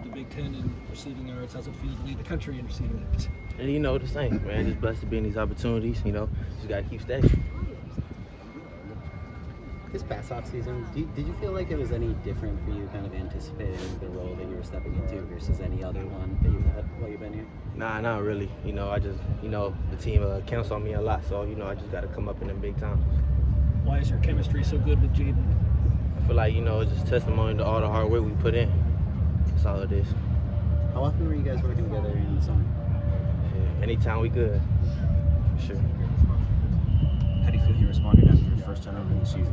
The Big Ten in receiving yards. How's it feel to lead the country in receiving yards? And the same, man. Just blessed to be in these opportunities. Just got to keep steady. This past offseason, did you feel like it was any different for you, kind of anticipating the role that you were stepping into versus any other one that you've had while you've been here? Nah, not really. I just, the team counts on me a lot, so, I just got to come up in them big times. Why is your chemistry so good with Jaden? I feel like, it's just testimony to all the hard work we put in. That's all it is. How often were you guys working together in the summer? Yeah, anytime we could, for sure. How do you feel he responded after his first turnover in the season?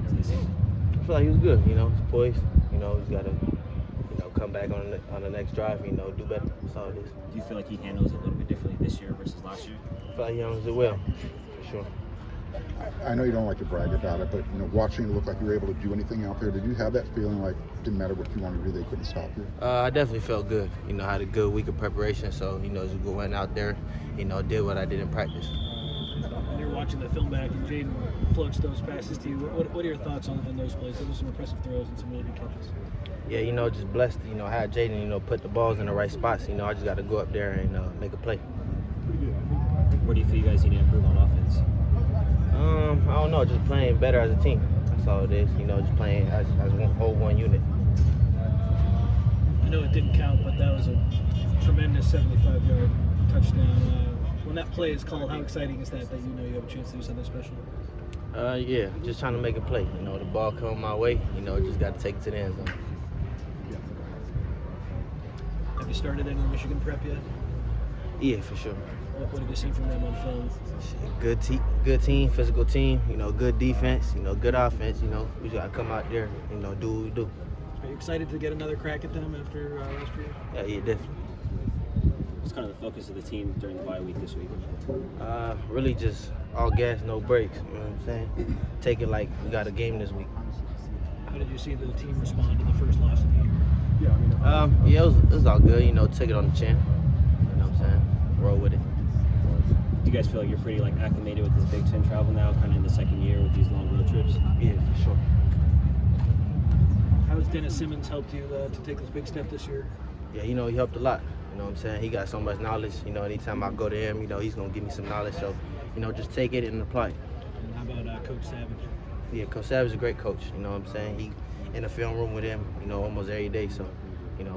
I feel like he was good, he's poised. He's got to, come back on the next drive, do better. That's all it is. Do you feel like he handles it a little bit differently this year versus last year? I feel like he handles it well, for sure. I know you don't like to brag about it, but watching it look like you were able to do anything out there, did you have that feeling like it didn't matter what you wanted to do, they couldn't stop you? I definitely felt good. I had a good week of preparation, so just went out there, did what I did in practice. When you're watching the film back and Jaden floats those passes to you, what are your thoughts on those plays? Those are some impressive throws and some really good catches. Yeah, just blessed. I had Jaden, put the balls in the right spots. I just got to go up there and make a play. Where do you feel you guys need to improve on offense? I don't know, just playing better as a team. That's all it is. Just playing as one unit. I know it didn't count, but that was a tremendous 75-yard touchdown. When that play is called, how exciting is that you have a chance to do something special? Yeah, just trying to make a play. The ball come my way, just got to take it to the end zone. Have you started any Michigan prep yet? Yeah, for sure. What have you seen from them on film? Good team, physical team, good defense, good offense, we just got to come out there, do what we do. Are you excited to get another crack at them after last year? Yeah, definitely. What's kind of the focus of the team during the bye week this week? Really just all gas, no brakes, you know what I'm saying? Take it like we got a game this week. How did you see the team respond to the first loss of the year? Yeah, it was all good, take it on the chin, you know what I'm saying? Roll with it. Do you guys feel like you're pretty acclimated with this Big Ten travel now, kind of in the second year with these long road trips? Yeah, for sure. How has Dennis Simmons helped you to take this big step this year? Yeah, he helped a lot. You know what I'm saying? He got so much knowledge. Anytime I go to him, he's going to give me some knowledge. So, just take it and apply it. And how about Coach Savage? Yeah, Coach Savage is a great coach. You know what I'm saying? He in the film room with him, almost every day. So,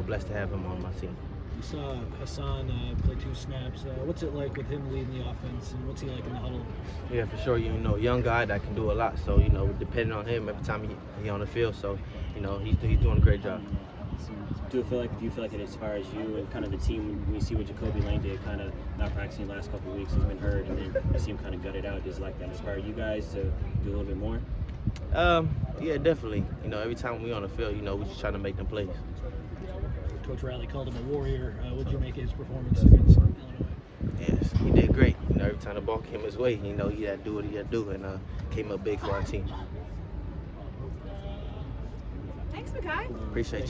blessed to have him on my team. You saw Hassan play 2 snaps. What's it like with him leading the offense, and what's he like in the huddle? Yeah, for sure. Young guy that can do a lot. So, depending on him every time he on the field. So, he's doing a great job. Do you feel like it inspires you and kind of the team when you see what Jacoby Lane did, kind of not practicing the last couple of weeks, he's been hurt, and then you see him kind of gut it out? Does that inspire you guys to do a little bit more? Yeah, definitely. Every time we on the field, we just trying to make them plays. Coach Riley called him a warrior. What did you make of his performance against Illinois? Yes, he did great. Every time the ball came his way, he had to do what he had to do, and came up big for our team. Thanks, Makai. Appreciate you.